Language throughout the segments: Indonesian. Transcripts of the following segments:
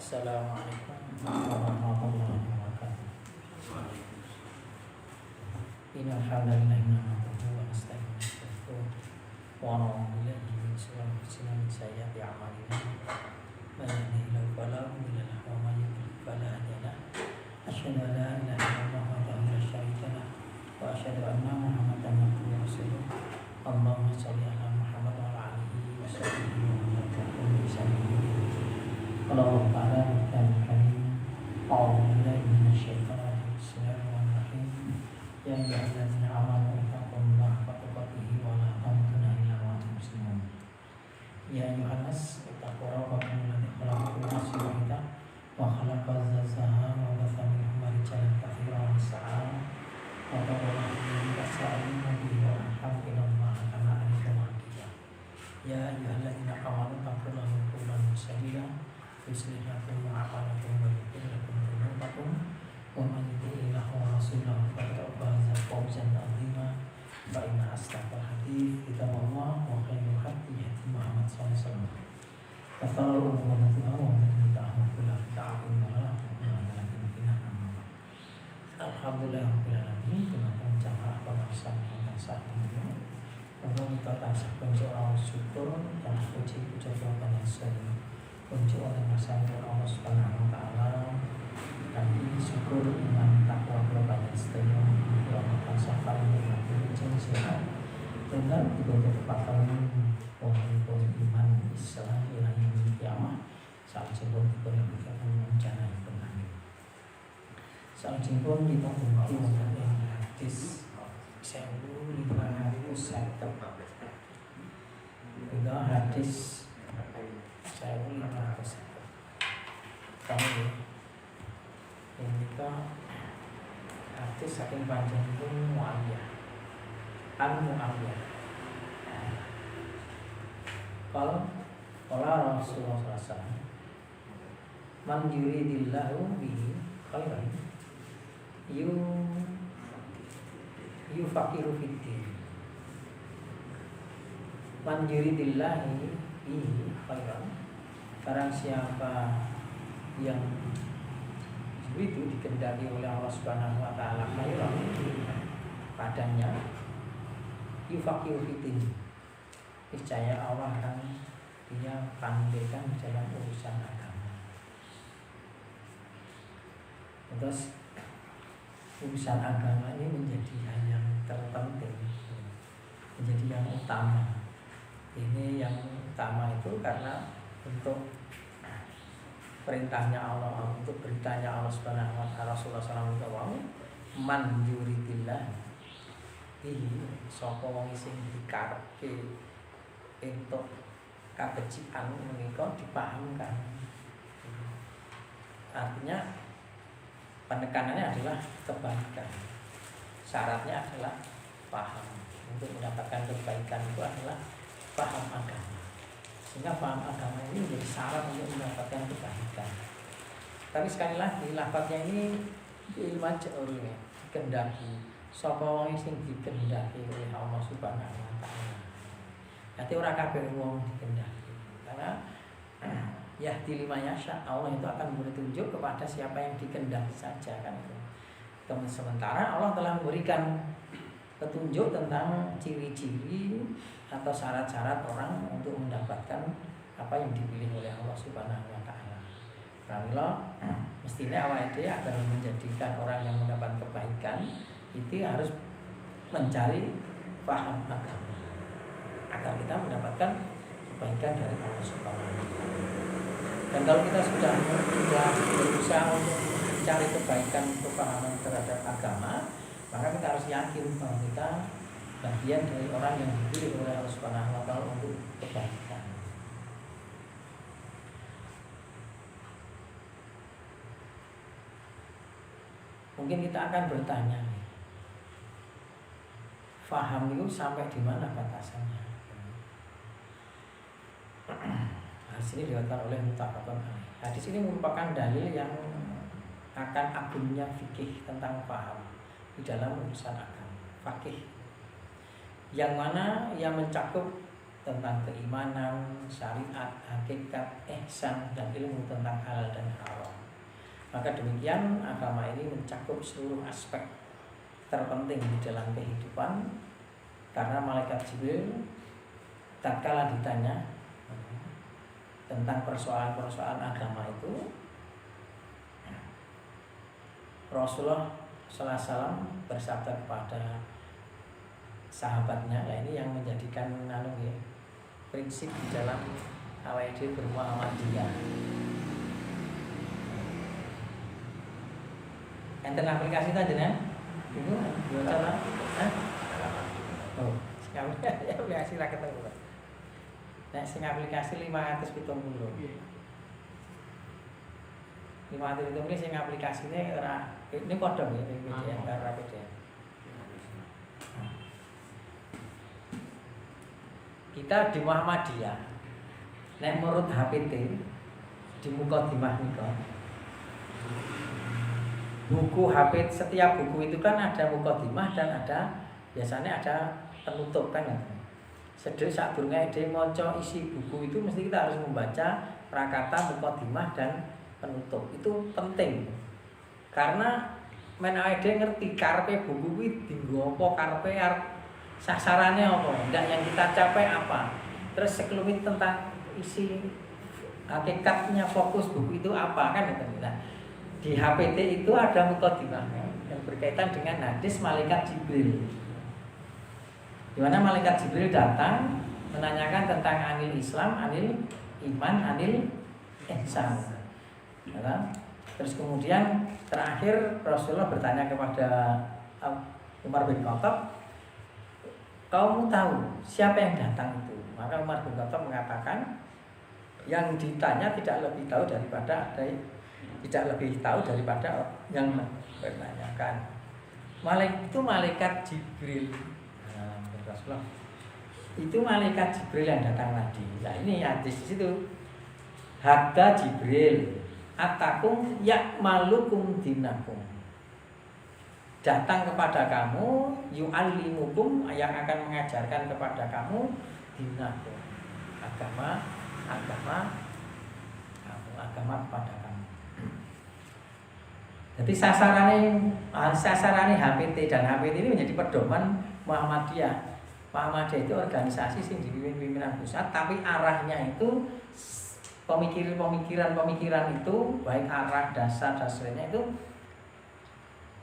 Assalamualaikum warahmatullahi wabarakatuh. Innal hamdalillah nahmaduhu wa nasta'inuhu wa na'udzu billahi min shururi anfusina wa min sayyiati a'malina. Man yahdihillahu fala mudilla lahu wa man yudlil fala hadiya lahu. Asyhadu an la ilaha illallah wahdahu la syarika lahu wa asyhadu anna Muhammadan abduhu wa rasuluh. Allahumma shalli ala Muhammad wa ala alihi wa sahbihi wa sallam. Allahumma ta'ala karim a'udzu billahi minasyaitonir rajim. Bismillahirrahmanirrahim. Ya ayyuhalladzina amanu ittaqullaha haqqa tuqatih wa la tamutunna illa wa antum muslimun. Ya ayyuhan nas ittaqu rabbakum alladzi khalaqakum min nafsin wahidah wa khalaqa zawjaha wa batha minhuma rijalan katsiran wa nisaa'a wa taqullaha alladzi tasaaluna bihi wal arham innallaha kana 'alaykum raqiba. Ya ayyuhalladzina amanu ittaqullaha wa qulu sadida yuslih lakum a'malakum wa yaghfir lakum dhunubakum wa man yuti'illah wa rasulahu faqad faza fawzan 'azima. Fa inna asdaqal hadits kitabullah wa khairul hadi hadi Muhammad sallallahu alaihi wasallam. Tasallu wa nasi'u wa ta'awun kullu ta'awun wa la alhamdulillah rabbil alamin. Tuhan jamaah pembahasan tentang saat ini. Kita tasah penjual syukur dan puji ucapan yang sering kunci oleh masyarakat Allah Subhanahu wa Ta'ala. Kami syukur iman takwa berbagai setia melakukan safar dengan ujian sehat dengan diberi kepakaran pun iman Islam yang kiamah saat sebelum diberi bencana yang benar. Saat sebelum kita berhenti mengenai hadis 1500 itu hadis saya ulang terus. Tahu ini kan artis saking panjang itu Muawiyah. Muawiyah. Kalau Rasulullah SAW, man yuridillahu bihi khairan yufaqihu fiddin. Man yuridillahi bihi khairan, barang siapa yang itu dikehendaki oleh Allah Subhanahu wa Ta'ala khairan padanya, yufaqihu fiddin, niscaya Allah akan dia pandaikan dalam urusan agama. Terus urusan agama ini menjadi hal yang terpenting, menjadi yang utama. Ini yang utama itu karena untuk perintahnya Allah, untuk beritanya Allah Subhanahu wa Ta'ala, Rasulullah SAW man yuridillah iki sapa wong sing dikarepke entuk kabecikan menika dipahamkan. Artinya penekanannya adalah kebaikan. Syaratnya adalah paham. Untuk mendapatkan kebaikan itu adalah paham agama. Sehingga paham agama ini menjadi syarat untuk mendapatkan kebaikan. Tapi sekali lagi lafadznya ini ilmu jauhnya dikendaki. Sapa wong sing dikendaki oleh Allah Subhanahu wa Ta'ala. Nanti ora kabeh wong dikendaki. Karena yahdi liman yasha, Allah itu akan memberi tunjuk kepada siapa yang dikendaki saja kan itu. Sementara Allah telah memberikan petunjuk tentang ciri-ciri atau syarat-syarat orang untuk mendapatkan apa yang dipilih oleh Allah Subhanahu wa Ta'ala. Kalau mestinya awal itu agar menjadikan orang yang mendapat kebaikan itu harus mencari paham agama agar kita mendapatkan kebaikan dari Allah Subhanahu wa Ta'ala. Dan kalau kita sudah berusaha untuk mencari kebaikan, kepahaman terhadap agama, maka kita harus yakin bahwa kita bagian dari orang yang dipilih oleh Allah Subhanahu wa Ta'ala untuk kebaikan. Mungkin kita akan bertanya, faham itu sampai di mana batasannya? Hadis ini diriwayatkan oleh Muttafaqun alaih. Hadis ini merupakan dalil yang akan agungnya fikih tentang faham di dalam urusan agama. Fakih yang mana ia mencakup tentang keimanan, syariat, hakikat, ihsan, dan ilmu tentang halal dan haram. Maka demikian agama ini mencakup seluruh aspek terpenting di dalam kehidupan, karena malaikat Jibril tatkala ditanya tentang persoalan-persoalan agama itu, Rasulullah sallallahu alaihi wasallam bersabda kepada sahabatnya, nah ini yang menjadikan prinsip di dalam awal bermuhammadiyah. Enten aplikasi tadi nih, itu cara, oh, aplikasi lah ketemu. Nah, sing aplikasi 570. 570 sing aplikasinya ini kode ya, PDF karena PDF. Kita di Muhammadiyah, nek menurut HPT di Mukadimah nika, buku HP, setiap buku itu kan ada Mukadimah dan ada biasanya ada penutup kan. Sedih saat durunge dhewe maca isi buku itu mesti kita harus membaca prakata, Mukadimah dan penutup. Itu penting. Karena men awake dhewe ngerti karepe buku kuwi dienggo apa, karepe sasarannya apa, enggak yang kita capai apa. Terus sekelumit tentang isi hakikatnya, fokus buku itu apa kan itu. Nah, di HPT itu ada mukadimahnya yang berkaitan dengan hadis malaikat Jibril. Di mana malaikat Jibril datang menanyakan tentang anil Islam, anil iman, anil ihsan. Ya, terus kemudian terakhir Rasulullah bertanya kepada Umar bin Khattab, "Kamu tahu siapa yang datang itu?" Maka Umar bin Khattab mengatakan, yang ditanya tidak lebih tahu daripada yang menanyakan. Itu malaikat Jibril. Nah, Rasulullah, itu malaikat Jibril yang datang tadi. Nah, ini hadis di situ. Hatta Jibril atakum yakmalukum dinakum. Datang kepada kamu, yu'allimukum, yang akan mengajarkan kepada kamu dinakum, agama kepada kamu. Jadi sasarannya HPT, dan HPT ini menjadi pedoman Muhammadiyah. Muhammadiyah itu organisasi yang dipimpin pimpinan pusat, tapi arahnya itu pemikiran itu, baik arah dasar dan sebagainya, itu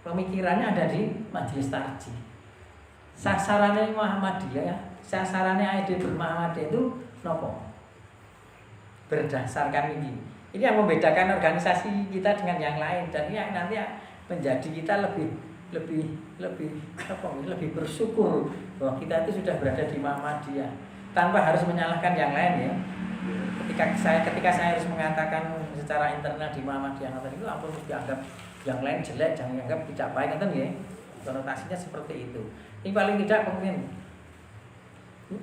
pemikirannya ada di Majelis Tarjih. Sasarannya Muhammadiyah, sasarannya ID bermuhammadiyah itu nopo? Berdasarkan ini yang membedakan organisasi kita dengan yang lain, dan ini nanti menjadi kita lebih bersyukur bahwa kita itu sudah berada di Muhammadiyah tanpa harus menyalahkan yang lain ya. Ketika saya harus mengatakan secara internal di Muhammadiyah itu ampun dianggap yang lain jelek, jangan dianggap tidak baik kan ya. Konotasinya seperti itu. Ini paling tidak mungkin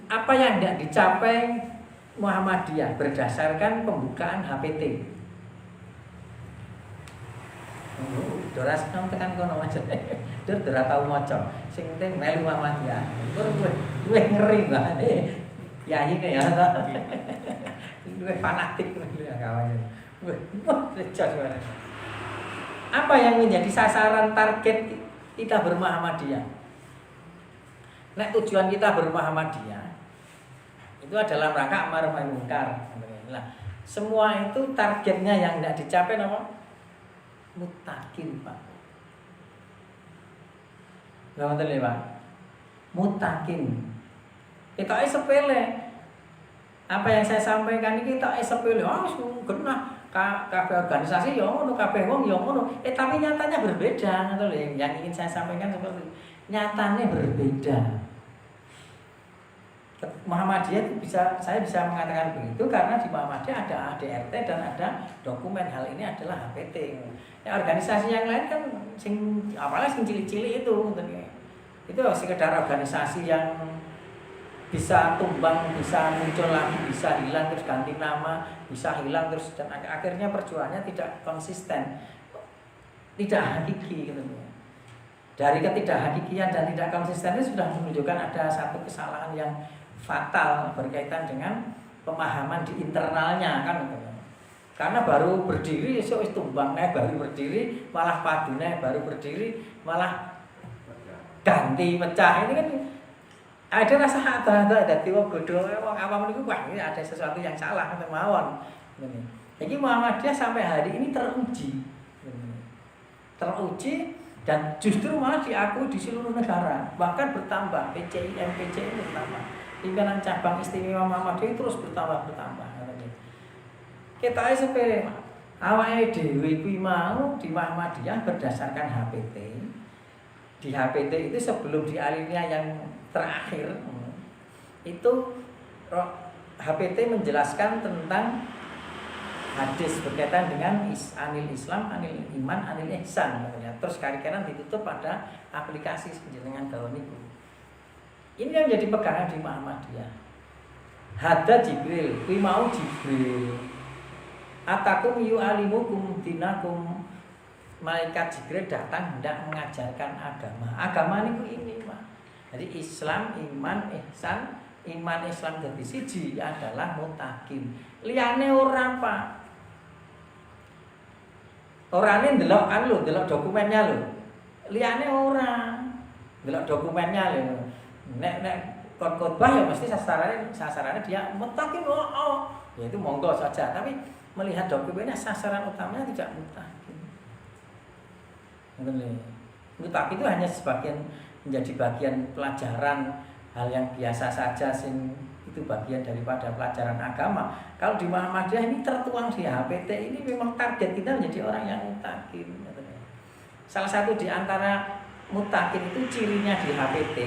apa yang tidak dicapai Muhammadiyah berdasarkan pembukaan HPT. Doras nang tekan kono aja. Dora tau maca. Sing penting melu Muhammadiyah. Kowe ngeri banget. Ya iki ya. Kowe fanatik ya kawan. Apa yang menjadi sasaran target kita bermuhammadiyah? Nek tujuan kita bermuhammadiyah itu adalah rangka amar ma'ruf munkar. Nah, semua itu targetnya yang tidak dicapai apa? Mutakin, Pak. Enggak betul ya, Pak? Mutakin. Kita sepele. Apa yang saya sampaikan ini kita sepele. Genah kabeh organisasi ya ngono, kabeh wong ya ngono. Tapi nyatanya berbeda, ngono lho. Yang ingin saya sampaikan seperti nyatanya berbeda. Muhammadiyah itu saya bisa mengatakan begitu karena di Muhammadiyah ada ADRT dan ada dokumen. Hal ini adalah HPT. Ya, organisasi yang lain kan apalagi sing cilik-cilik itu sekedar organisasi yang bisa tumbang, bisa muncul lagi, bisa hilang terus ganti nama, bisa hilang terus, dan akhirnya perjuangannya tidak konsisten, tidak hakiki gitu. Dari ketidakhakikian dan tidak konsisten itu sudah menunjukkan ada satu kesalahan yang fatal berkaitan dengan pemahaman di internalnya kan. Karena baru berdiri esuk wis tumbang baru berdiri malah padune baru berdiri malah ganti pecah. Ini kan ada rasa ada dadi wong bodho wong awam niku wah ini ada sesuatu yang salah mawon. Ngene. Jadi Muhammadiyah sampai hari ini teruji. Teruji dan justru malah diakui di seluruh negara, bahkan bertambah. PCI, MPCI bertambah. Pimpinan cabang istimewa Muhammadiyah terus bertambah. Kita sepele awake dhewe kuwi mau di Muhammadiyah berdasarkan HPT. Di HPT itu sebelum di alinea yang terakhir itu HPT menjelaskan tentang hadis berkaitan dengan anil Islam, anil iman, anil ihsan. Terus kari-kanan ditutup pada aplikasi jenengan gawe niku. Ini yang jadi pegangan di Muhammadiyah. Hadza Jibril, kuwi mau Jibril. Atakum yu'alimukum dinakum. Malaikat Jibril datang hendak mengajarkan agama. Agama niku ini, Pak. Jadi Islam, iman, ihsan, iman Islam dadi siji adalah mutakin. Liyane ora, Pak. Orane ndelok ndelok dokumennya lho. Liyane ora. Ndelok dokumennya lho. Nek khotbah ya mesti sasarannya dia mutakin ya itu monggo saja, tapi melihat dokumennya sasaran utamanya tidak mutakin. Mutakin itu hanya sebagian menjadi bagian pelajaran hal yang biasa saja sing itu bagian daripada pelajaran agama. Kalau di Muhammadiyah ini tertuang di HPT ini memang target kita menjadi orang yang mutakin. Salah satu di antara mutakin itu cirinya di HPT,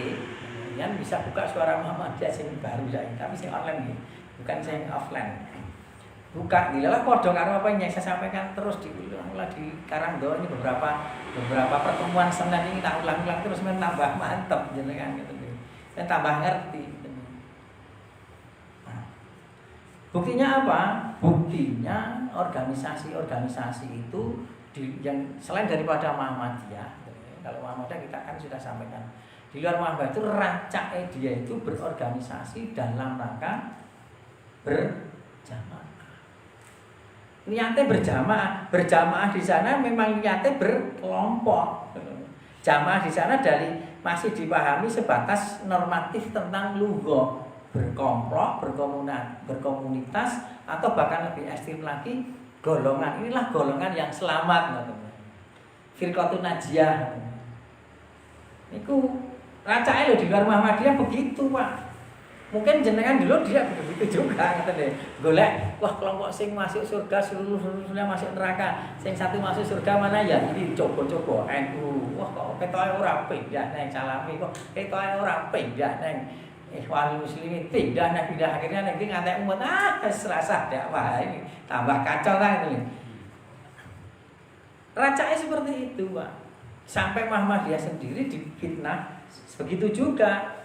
yang bisa buka suara Muhammadiyah sing baru ya, tapi sing online nih, bukan sing offline. Buka dilalah padha karo apa yang saya sampaikan terus diulang-ulang di Karangdo ini beberapa pertemuan Senin ini tak ulang-ulang terus menambah mantep jenengan gitu. Dan tambah ngerti. Buktinya apa? Buktinya organisasi-organisasi itu yang selain daripada Muhammadiyah. Kalau Muhammadiyah kita kan sudah sampaikan. Di luar Muhammadiyah itu rancaknya dia itu berorganisasi dalam rangka berjamaah. Niatnya berjamaah di sana memang niatnya berkelompok. Jamaah di sana masih dipahami sebatas normatif tentang lugha, berkomplok, berkomunitas, atau bahkan lebih ekstrim lagi golongan. Inilah golongan yang selamat. Firqatun Najiyah. Niku rancake lho di luar Muhammadiyah begitu, Pak. Mungkin jenengan dulu dia begitu juga ngeten golek wah kelompok sing masuk surga seluruhnya masuk neraka, sing satu masuk surga mana ya ini coba-coba NU. Wah kok ketoke ora pindah nang Salami, kok ketoke ora pindah nang Ikhwanul Muslimin, pindah akhirnya nanti ngantek umat serasa dakwah ini tambah kacau lah itu. Rancaknya seperti itu, Pak. Sampai Muhammadiyah sendiri difitnah begitu juga.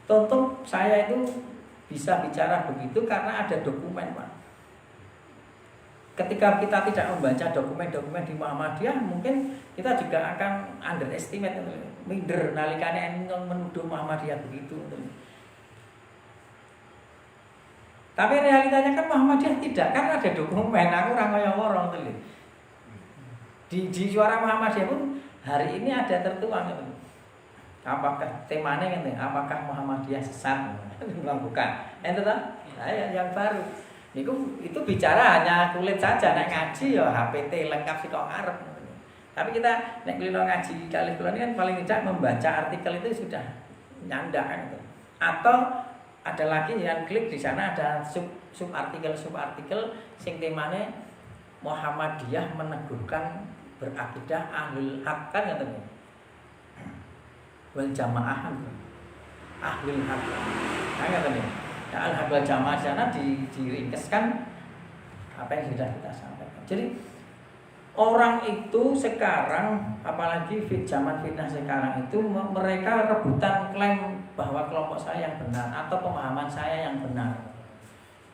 Tentu saya itu bisa bicara begitu karena ada dokumen, Pak. Ketika kita tidak membaca dokumen-dokumen di Muhammadiyah, mungkin kita juga akan underestimate, minder nalikane menuduh Muhammadiyah begitu. Tapi realitanya kan Muhammadiyah tidak, kan ada dokumen. Aku ora kaya wong to. Di suara Muhammadiyah pun hari ini ada tertuang gitu. Apakah temanya ngene? Apakah Muhammadiyah sesat? Bukan. Ente ta? Yang baru. Itu bicara hanya kulit saja, nek ngaji ya HPT lengkap sih kok arep. Tapi kita nek kulino ngaji kali kulon kan paling tidak membaca artikel itu sudah nyandak kan itu. Atau ada lagi yang klik di sana ada sub artikel sing temane Muhammadiyah meneguhkan berakidah ahlul haq kan katanya. Wal jamaah ahlul haq. Nah katanya. Nah, al-haq wal jamaah sana diringkeskan apa yang sudah kita sampaikan. Jadi orang itu sekarang apalagi zaman fitnah sekarang itu mereka rebutan klaim bahwa kelompok saya yang benar atau pemahaman saya yang benar.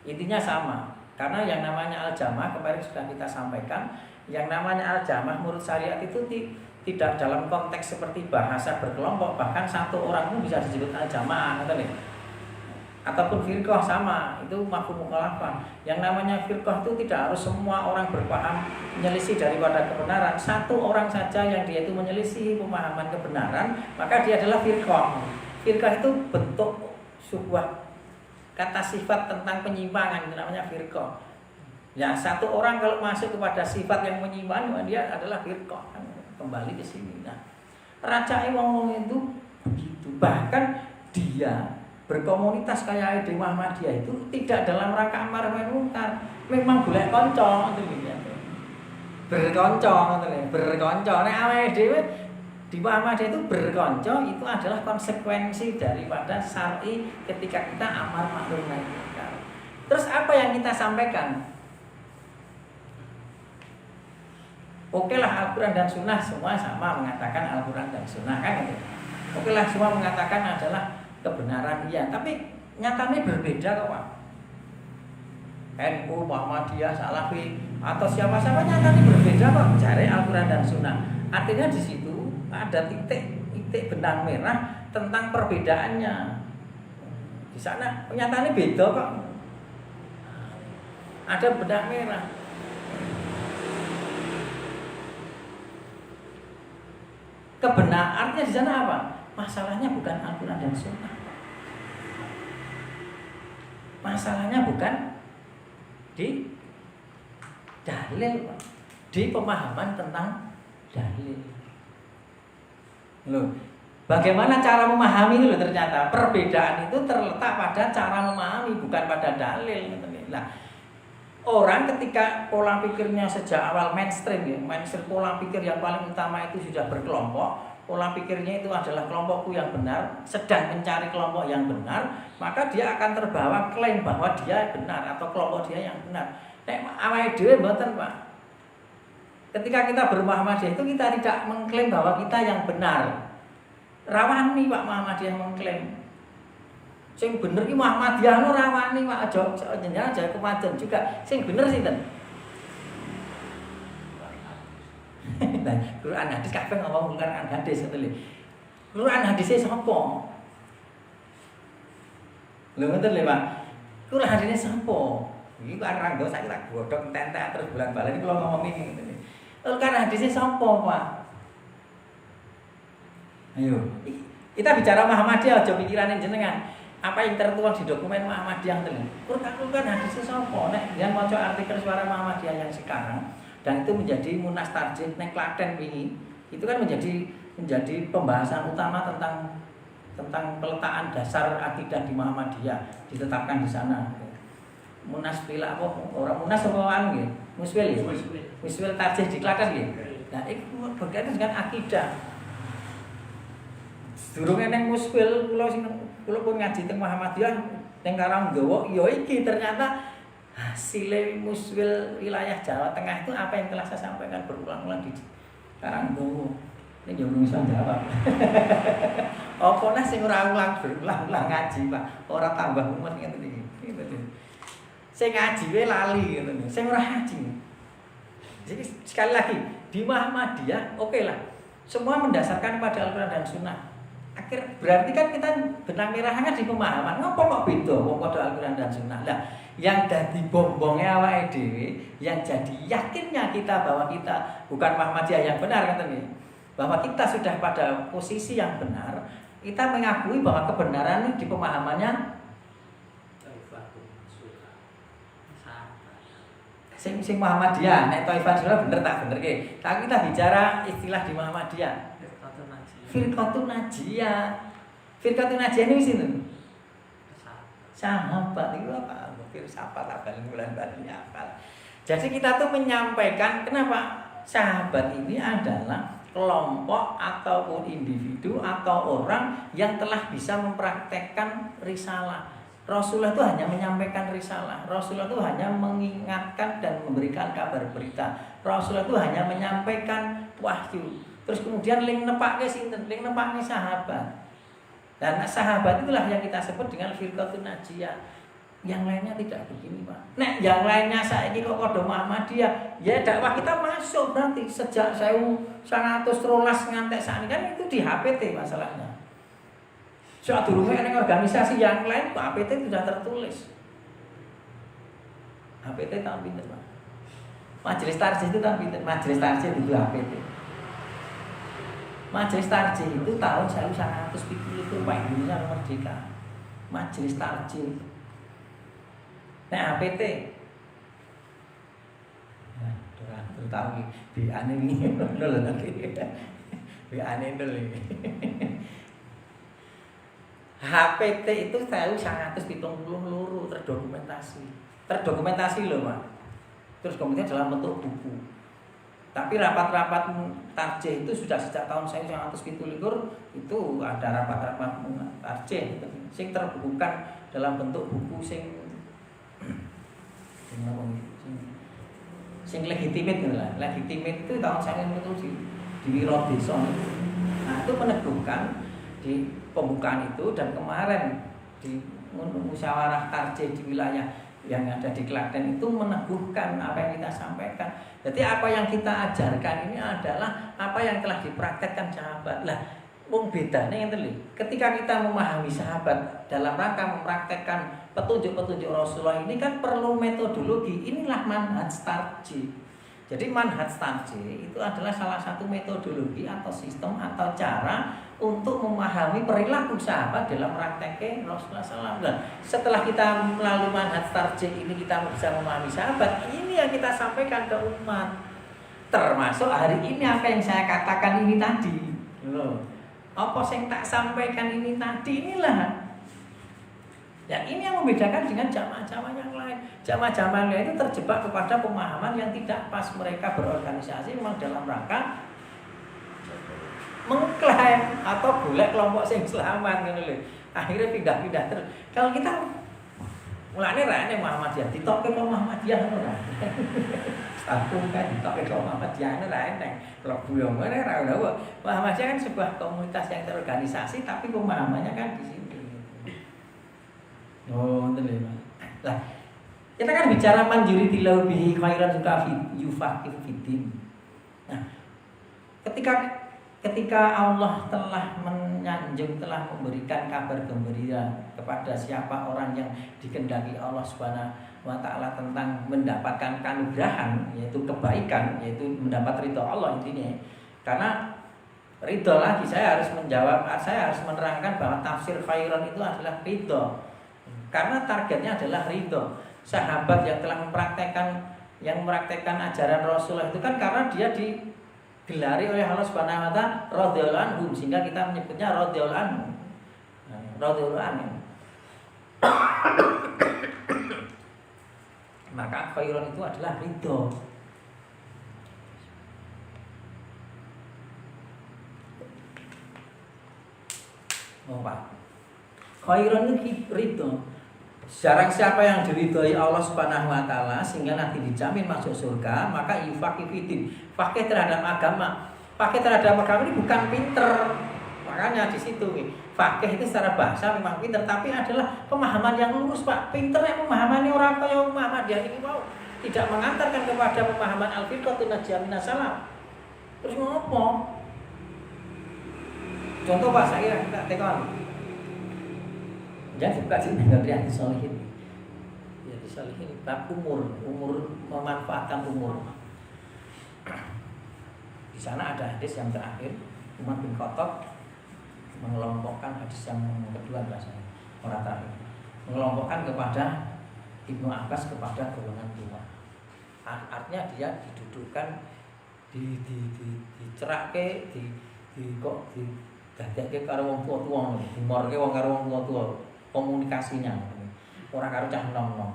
Intinya sama. Karena yang namanya al-jamaah kemarin sudah kita sampaikan, yang namanya al-jamaah menurut syariat itu tidak dalam konteks seperti bahasa berkelompok, bahkan satu orang pun bisa disebut al-jamaah, ataupun firqah sama, itu mafhum mukhalafah. Yang namanya firqah itu tidak harus semua orang berpaham menyelisih daripada kebenaran. Satu orang saja yang dia itu menyelisih pemahaman kebenaran, maka dia adalah firqah. Firqah itu bentuk sebuah kata sifat tentang penyimpangan, itu namanya firqah. Ya, satu orang kalau masuk kepada sifat yang menyimpang, dia adalah firqah. Kembali ke sini. Nah, Raja wong itu begitu. Bahkan dia berkomunitas kayak di Muhammadiyah itu tidak dalam rangka amar ma'ruf munkar, memang golek kanca ngoten lho. Berkanca ngoten lho, berkanca. Nek awake dhewe di Muhammadiyah itu berkanca itu adalah konsekuensi daripada syar'i ketika kita amar ma'ruf nahi munkar. Terus apa yang kita sampaikan? Oke lah, Al-Quran dan Sunnah semua sama mengatakan Al-Quran dan Sunnah kan gitu. Oke lah, semua mengatakan adalah kebenaran, iya, tapi nyatanya berbeda kok Pak. NU, Muhammadiyah, Salafi atau siapa-siapa nyatanya berbeda kok. Cari Al-Quran dan Sunnah. Artinya di situ ada titik benang merah tentang perbedaannya. Di sana nyatanya beda kok. Ada benang merah. Kebenarannya di sana apa? Masalahnya bukan Al-Quran dan Sunnah. Masalahnya bukan di dalil, di pemahaman tentang dalil. Loh, bagaimana cara memahami itu ternyata perbedaan itu terletak pada cara memahami, bukan pada dalil. Nah, orang ketika pola pikirnya sejak awal mainstream ya, mainstream pola pikir yang paling utama itu sudah berkelompok. Pola pikirnya itu adalah kelompokku yang benar, sedang mencari kelompok yang benar, maka dia akan terbawa klaim bahwa dia benar atau kelompok dia yang benar. Nek awake dhewe mboten, Pak. Ketika kita bermuhammadiyah itu kita tidak mengklaim bahwa kita yang benar. Rawani Pak Muhammadiyah mengklaim. Sing bener iki Muhammadiyah lho rawani Pak, aja jenengan aja kemajen juga. Sing bener sinten? Nah, Quran hadis kabeh ngomong Quran hadis ngoten lho. Quran hadise sapa? Lho ngoten lho, Pak. Quran hadise sapa? Iki kan rangga saiki tak godhog entek terus bulan-bulan iki kula ngomong ini ngoten lho. Quran hadise sapa, Pak? Ayo. Kita bicara Muhammadiyah aja pikirane jenengan. Apa yang tertuang di dokumen Muhammadiyah ngoten lho. Quran hadise sapa? Nek yang maca artikel Suara Muhammadiyah yang sekarang dan itu menjadi munas tarjih neng Klaten wingi, itu kan menjadi pembahasan utama tentang peletakan dasar akidah di Muhammadiyah ditetapkan di sana. Munas pila apa orang munas apa anu nggih? Muswil ya. Muswil tarjih di Klaten nggih. Nah, itu berkaitan dengan akidah. Durunge neng muswil kula pun ngaji teng Muhammadiyah neng Karanggawa, ya iki ternyata hasil muswil wilayah Jawa Tengah itu apa yang telah saya sampaikan berulang-ulang di Karanggawa. Ini belum bisa jawab. Apa nek sing ora berulang-ulang ngaji, Pak. Ora tambah umat ngene iki. Sing ngaji wae lali ngoten. Sing ora ngaji. Jadi sekali lagi di Muhammadiyah oke lah. Semua mendasarkan pada Al-Quran dan Sunnah. Berarti kan kita benang merahnya di pemahaman. Ngopo kok beda wong padha Al-Quran dan Sunnah. Lah yang dadi bombongnya awake dhewe, yang jadi yakinnya kita bahwa kita bukan Muhammadiyah yang benar ngoten nggih. Bahwa kita sudah pada posisi yang benar, kita mengakui bahwa kebenaran ini di pemahamannya sing Muhammadiyah, nek Taifah sudah bener tak bener ke. Tapi kita bicara istilah di Muhammadiyah. Firqatun Najiyah. Firqatun Najiyah ini sinten? Sahabat itu apa? Sahabat apa bulan-bulan apa? Jadi kita tuh menyampaikan kenapa sahabat ini adalah kelompok ataupun individu atau orang yang telah bisa mempraktekkan risalah. Rasulullah itu hanya menyampaikan risalah. Rasulullah itu hanya mengingatkan dan memberikan kabar berita. Rasulullah itu hanya menyampaikan wahyu. Terus kemudian ling nepake sinten? Ling nepake sahabat. Dan sahabat itulah yang kita sebut dengan firqatun najiyah. Yang lainnya tidak begini, Pak. Nek yang lainnya saiki kok padha Muhammadiyah, ya dakwah kita masuk berarti sejak 1913 ngantek sakniki kan itu di HPT masalahnya. Soal durungnya ada organisasi yang lain, HPT sudah tertulis. HPT tahun pinter Pak. Majelis Tarjih itu tahun pinter. Majelis Tarjih itu HPT. Majelis Tarjih itu tahun 1970 itu Pak Indonesia merdeka. Majelis Tarjih. Nah HPT. Nah, terutama di aneh ini nol nanti. Di aneh nol ini. HPT itu 1972 terdokumentasi loh Pak. Terus kemudian dalam bentuk buku. Tapi rapat-rapat tarjih itu sudah sejak tahun 1970 itu ada rapat-rapat tarjih sing terbukukan dalam bentuk buku sing legitimate lah. Legitimate itu tahun 1970 di Wiro Desa. Nah, itu meneguhkan di pembukaan itu dan kemarin di musyawarah tarjih di wilayah yang ada di Klaten itu meneguhkan apa yang kita sampaikan. Jadi apa yang kita ajarkan ini adalah apa yang telah dipraktekkan sahabat. Lah, wong bedane ngene lho. Ketika kita memahami sahabat dalam rangka mempraktekkan petunjuk-petunjuk Rasulullah ini kan perlu metodologi. Inilah manhaj tarjih. Jadi manhaj tarjih itu adalah salah satu metodologi atau sistem atau cara untuk memahami perilaku sahabat dalam prakteknya Rasulullah SAW. Dan setelah kita melalui manhaj tarjih ini kita bisa memahami sahabat, ini yang kita sampaikan ke umat. Termasuk hari ini apa yang saya katakan ini tadi. Loh, apa yang tak sampaikan ini tadi inilah. Dan ini yang membedakan dengan jamaah-jamaah yang lain. Jamaah-jamaah lain itu terjebak kepada pemahaman yang tidak pas. Mereka berorganisasi memang dalam rangka mengklaim atau golek kelompok sing selamat ngono lho. Akhirnya pindah-pindah terus. Kalau kita mulane rene Muhammadiyah ditokke ke Muhammadiyah ngono ra. Aku kan ditokke ke Muhammadiyah ngono ra eneng. Kalau buyong ngene ra ono. Muhammadiyah kan sebuah komunitas yang terorganisasi tapi pemahamannya kan di sini. Oh, betul ya. Lah, kita kan bicara manjuri tilau bihi khairan yufaqih fiddin. Nah, ketika Allah telah menyanjung, telah memberikan kabar gembira kepada siapa orang yang dikehendaki Allah Subhanahu wa taala tentang mendapatkan kanugrahan, yaitu kebaikan, yaitu mendapat ridha Allah intinya. Karena ridha lagi saya harus menjawab, saya harus menerangkan bahwa tafsir khairan itu adalah ridha. Karena targetnya adalah ridho. Sahabat yang telah mempraktekkan ajaran Rasulullah itu kan karena dia digelari oleh Allah Subhanahu wa taala radhiyallahu anhum, sehingga kita menyebutnya radhiyallahu anhu. Radhiyallahu anhu. Maka khairan itu adalah ridho. Oh, Pak. Khairan itu ridho. Jarang siapa yang diridhoi Allah Subhanahu wa taala sehingga nanti dijamin masuk surga, maka yufaqih fiddin. Pakai terhadap agama. Pakai terhadap agama ini bukan pinter. Makanya di situ fakih itu secara bahasa memang pinter, tapi adalah pemahaman yang lurus, Pak. Pinternya pemahamannya orang kaya Muhammadiyah ini mau tidak mengantarkan kepada pemahaman al-fiqhun najiyah minas salam. Terus ngopo? Contoh Pak, saya kita tekon. Jangan buka sini dengan Riyadhus Shalihin. Riyadhus Shalihin bab umur memanfaatkan umur. Di sana ada hadis yang terakhir, Umar bin Khattab mengelompokkan hadis yang kedua bahasanya orang terakhir. Mengelompokkan kepada Ibnu Abbas kepada golongan tua. Artinya dia didudukkan dicerake dadekke karo wong tua-tua, dimorke wong karo wong tua-tua. Komunikasinya orang karo cah nom-nom.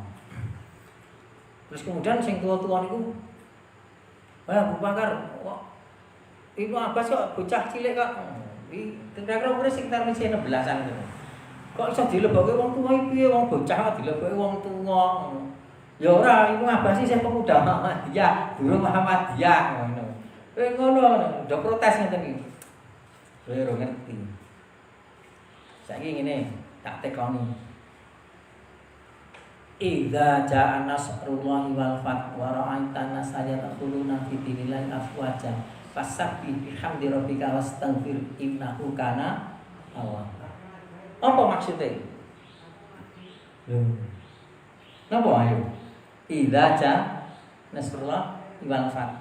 Terus kemudian sing tua-tua niku Abu Bakar, Ibnu Abbas kok bocah cilik kok. Kira-kira umure sekitar 16-an gitu. Kok iso dilebokke wong tua iki piye wong bocah kok dilebokke wong tua. Ya ora, Ibnu Abbas sing pemuda Muhammadiyah, guru Muhammadiyah ngono. Ngono, do protes ngeten iki. Kowe ora ngerti. Saiki ngene tak tekoni. Idza jaa nasrullahi wal fath wa ra'aita an-nasa yadkhuluna fi dinillahi afwaja fasabbih bihamdi rabbika wastaghfir innahu kana tawwaba. Apa maksudnya? Napa ayo? Idza ja nasrullah wal fath.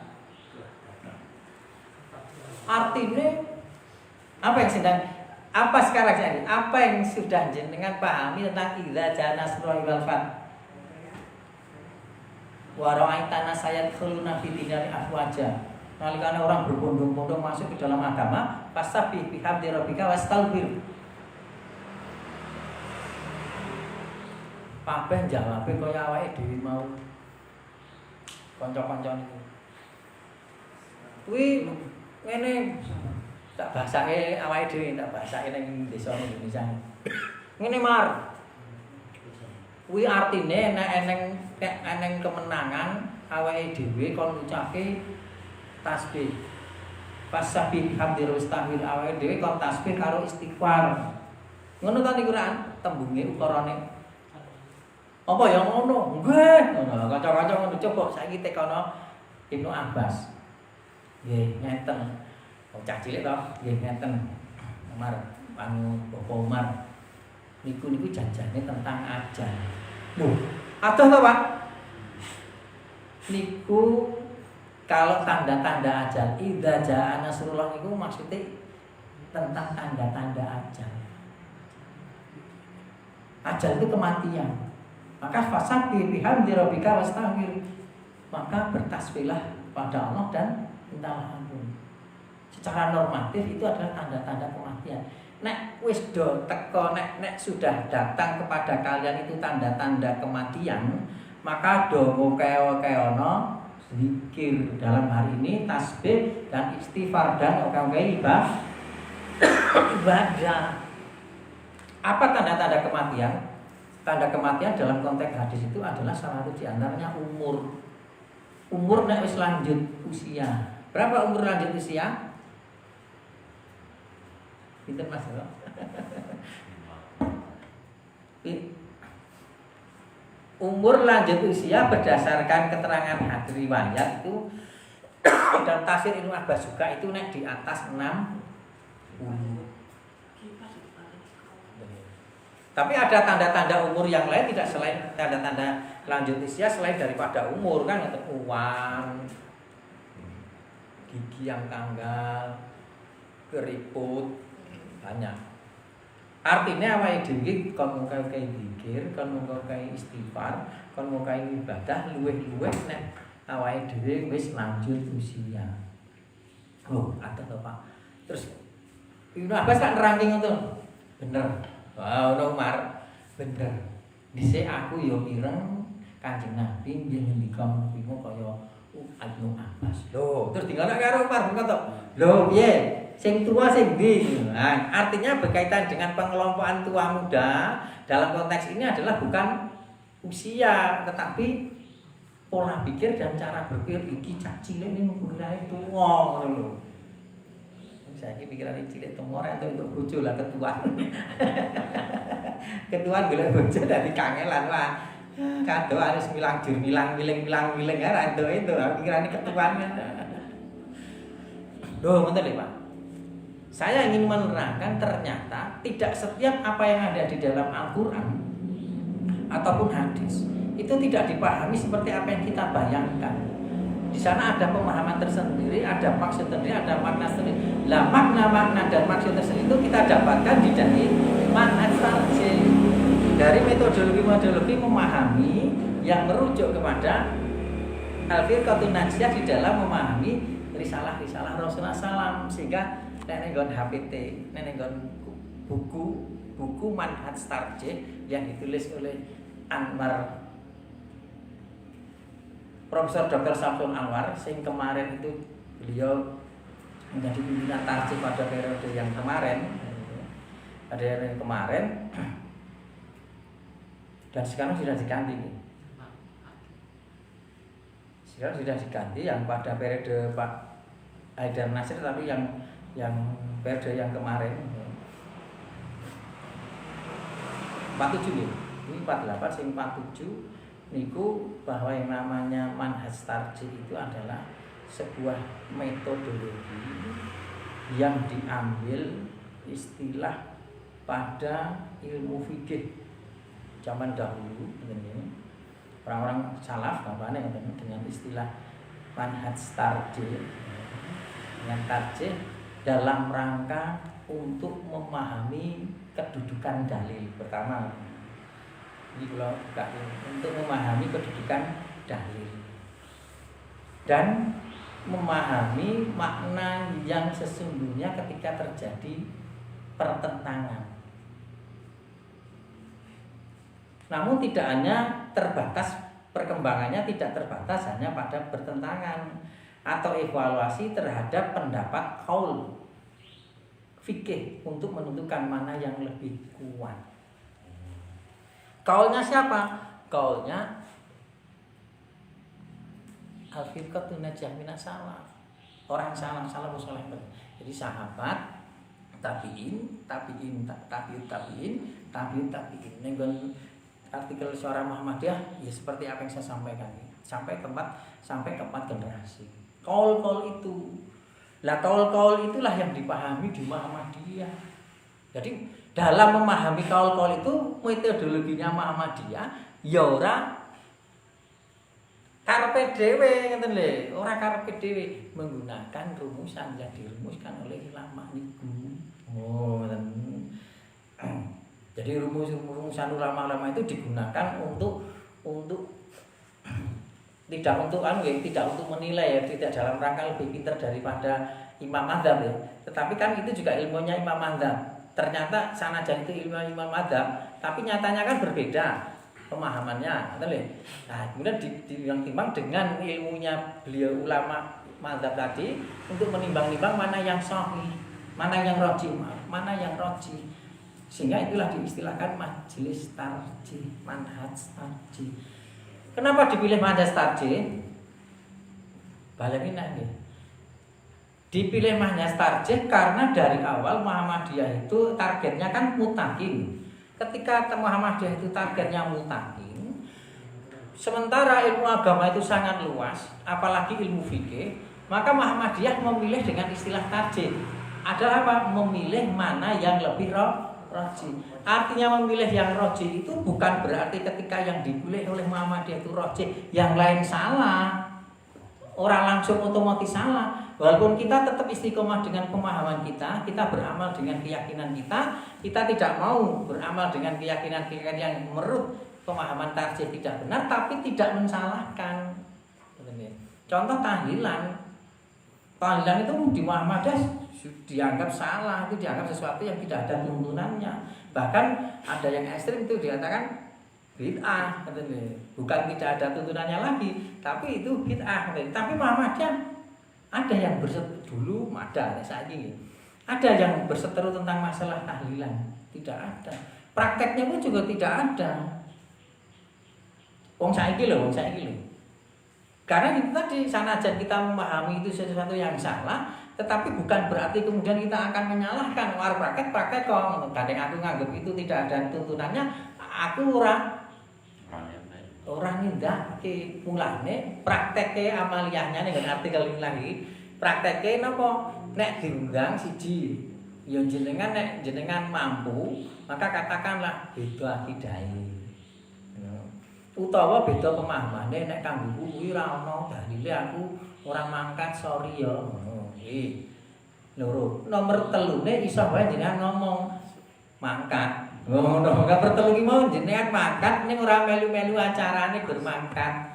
Artinya apa yang sedang sekarang jadi? Apa yang sudah jenengan pahami tentang idza ja nasrullah wal fath? Wa ra'aitana sayadkhuluna fi dinil afwaja. Nalikane orang berbondong-bondong masuk ke dalam agama, fasabbih bihamdi rabbika wastaghfir. Kabeh jawabe kaya awake dhewe mau. Kanca-kanca niku. Kuwi ngene tak bahasake awake dhewe, tak bahasake ning desa Indonesia. Ngene mar. Kuwi artine nek eneng kemenangan awake dhewe kon ngucapke tasbih. Fasabbih bihamdi rabbika awake dhewe kon tasbih karo istighfar. Ngono ta niku Quran tembunge ukarane. Apa ya ngono? Nggih, ngono. Kanca-kanca ngono coba saiki tekono Ibnu Abbas. Nggih, ngeten. Cah cilik to, nggih ngeten. Umar, anu Bapak Umar. Niku janjane tentang ajal. Loh, adoh to, Pak? Niku kalau tanda-tanda ajal, idza jaa nasrullah niku maksudnya tentang tanda-tanda ajal. Ajal itu kematian. Maka fasabbih bihamdi rabbika wastaghfir. Maka bertasbihlah pada Allah dan mintalah ampun. Secara normatif itu adalah tanda-tanda kematian. Nek wis do teko nek sudah datang kepada kalian itu tanda-tanda kematian, maka do oke-okeono zikir dalam hari ini tasbih dan istighfar dan oke-oke ibadah. Apa tanda-tanda kematian? Tanda kematian dalam konteks hadis itu adalah salah satu diantaranya umur. Umur nek wis lanjut usia. Berapa umur lanjut usia? Pinten Mas? Umur lanjut usia berdasarkan keterangan hadis riwayat itu dan tafsir Ibnu Abbas juga itu nek di atas 60. Tapi ada tanda-tanda umur yang lain tidak selain tanda-tanda lanjut usia selain daripada umur kan ada uang, gigi yang tanggal, keriput banyak. Artinya awake dhewe kon nggawe zikir, kon nggawe istighfar, kon nggawe ibadah luwih-luwih nek awake dhewe wis lanjut usia. Oh, ada to, Pak. Terus Ibnu Abbas kan nerangke ngono. Bener. Wah, Umar, bener. Dhisik aku ya mireng Kanjeng Nabi nggih ngendika ngono kaya Ibnu Abbas. Lho, terus tinggal karo Umar ngono to. Lho, piye? Sing tua sing ndi? Nah, artinya berkaitan dengan pengelompokan tua muda dalam konteks ini adalah bukan usia, tetapi pola pikir dan cara berpikir iki cah cilik ning umure tuwa ngono lho. Saiki pikirane cilik temor entuk bojo lah ketuaan. Ketuaan golek bojo dadi kangelan wah. Kado harus milang miling ya entuk itu pikirane ketuaan. Loh, ngoten lho, Pak. Saya ingin menerangkan ternyata tidak setiap apa yang ada di dalam Al-Qur'an ataupun hadis itu tidak dipahami seperti apa yang kita bayangkan. Di sana ada pemahaman tersendiri, ada maksud tersendiri, ada makna tersendiri. Lah makna dan maksud tersendiri itu kita dapatkan di dari manhaj salaf, dari metodologi memahami yang merujuk kepada al-firqatun najiyah di dalam memahami risalah-risalah Rasulullah SAW. Sehingga nek nggon HPT, nek nggon buku manhaj tarjih yang ditulis oleh Profesor Dr. Samsul Anwar, sing kemarin itu beliau menjadi pimpinan tarjih pada periode yang kemarin, dan sekarang sudah diganti. Sekarang sudah diganti yang pada periode Pak Haidar Nasir, tapi yang periode yang kemarin 47 nih. Ini 48 sing 47 niku bahwa yang namanya manhaj tarjih itu adalah sebuah metodologi yang diambil istilah pada ilmu fikih zaman dahulu, orang-orang salaf gambarnya dengan istilah manhaj tarjih, dengan tarjih dalam rangka untuk memahami kedudukan dalil pertama. Ini kalau untuk memahami kedudukan dalil dan memahami makna yang sesungguhnya ketika terjadi pertentangan. Namun tidak hanya terbatas, perkembangannya tidak terbatas hanya pada bertentangan atau evaluasi terhadap pendapat qaul fikih untuk menentukan mana yang lebih kuat. Qaulnya siapa? Qaulnya al-firqatun najiyah minas salaf. Orang salafus saleh. Jadi sahabat, tabi'in. Nenggon artikel Suara Muhammadiyah ya seperti apa yang saya sampaikan ini. Sampai keempat generasi. Qaul itu. Lah qaul itulah yang dipahami di Muhammadiyah. Jadi dalam memahami qaul itu metodologinya Muhammadiyah ya ora karepe dhewe ngeten lho, ora karepe dhewe menggunakan rumusan yang dirumuskan oleh ulama niku. Oh, ngeten. Jadi rumusan ulama-ulama itu digunakan untuk tidak untuk menilai ya, tidak dalam rangka lebih pintar daripada imam madzhab ya. Tetapi kan itu juga ilmunya imam madzhab. Ternyata sanajan itu ilmu imam madzhab, tapi nyatanya kan berbeda pemahamannya, betul ya? Nah, kemudian ditimbang dengan ilmunya beliau ulama madzhab tadi untuk menimbang-nimbang mana yang sahih, mana yang rajih. Sehingga itulah diistilahkan majelis tarjih, manhaj tarjih. Kenapa dipilih manhaj tarjih? Baleni nek dipilih manhaj tarjih karena dari awal Muhammadiyah itu targetnya kan mutakin. Ketika Muhammadiyah itu targetnya mutakin, sementara ilmu agama itu sangat luas, apalagi ilmu fikih, maka Muhammadiyah memilih dengan istilah tarjih. Adalah apa? Memilih mana yang lebih rajih. Artinya memilih yang rajih itu bukan berarti ketika yang dipilih oleh Muhammadiyah itu rajih, yang lain salah. Orang langsung otomatis salah. Walaupun kita tetap istiqomah dengan pemahaman kita beramal dengan keyakinan kita tidak mau beramal dengan keyakinan yang menurut pemahaman tarjih tidak benar, tapi tidak mensalahkan. Contoh tahlilan itu di Muhammadiyah dianggap salah, itu dianggap sesuatu yang tidak ada tuntunannya. Bahkan ada yang ekstrim itu dikatakan bid'ah, bukan tidak ada tuntunannya lagi, tapi itu bid'ah. Tapi Muhammadiyah ada yang dulu ada saat ini. Ada yang berseteru tentang masalah tahlilan, tidak ada. Prakteknya pun juga tidak ada. Wong saiki lho. Karena itu tadi sanajan kita memahami itu sesuatu yang salah, tetapi bukan berarti kemudian kita akan menyalahkan praktek kok. Kadang aku nganggap itu tidak ada tuntunannya, aku orang nindakake mulane prakteke amaliyahnya ning artikel ini lagi. Prakteke napa? Nek diundang siji, ya jenengan mampu, maka katakanlah beda akidah. Utawa beda pemahamane nek kanggo kuwi ora ana dalile aku ora mangkat sorry ya. Ngono iki. Loro. Nomor 3 iso wae jenengan ngomong mangkat. Ngono, nomor 3 ki mau jenengan mangkat ning ora melu-melu acarane gur mangkat.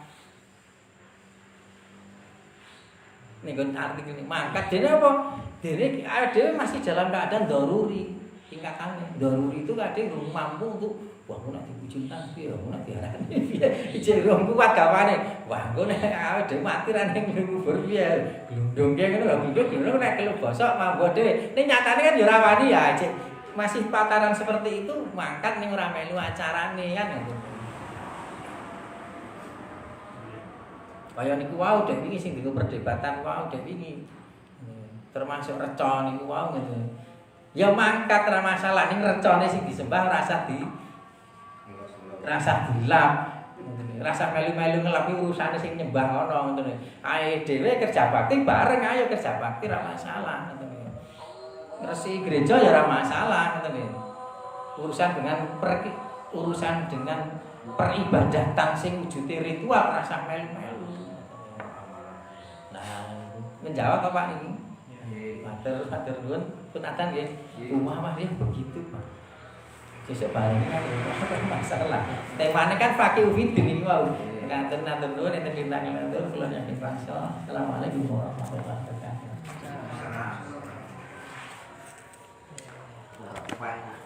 Ning artikel ini mangkat dene apa? Dene dhewe masih dalam keadaan daruri. Tingkatannya daruri itu kadang mampu untuk wah aku nak dipuji tasbih, aku nak diarani piye. Ijek rong kuat gawane. Wah engko nek awake dhewe mati ra ning kubur piye. Glundungke ngono lho, glundung nek kelu bosok mambo dhewe. Ning nyatane kan ya ora wani ya, Cik. Masih pataran seperti itu mangkat ning ora melu acarane kan gitu. Kaya niku wau dek wingi sing diku perdebatan wau dek wingi. Termasuk reca niku wau ngene. Ya mangkat ra masalah ning recane sing disembah rasa dilap. Rasa melu-melu ngelapi urusane sing nyembah ana ngoten. Ae dhewe kerja bakti bareng ayo kerja bakti ra masalah ngoten. Resi gereja ya ora masalah ngoten. urusan dengan peribadatan sing wujude ritual rasa melu-melu. Nah, menjawab Pak ini. Matur nuwun punatan nggih. Umah ya begitu, Pak. Sesuk bareng kan masalah. Temane kan fakih fiddin iki wau. Ngaten nuwun enten bintang matur kula yakin rasa. Assalamualaikum warahmatullahi wabarakatuh. Wah.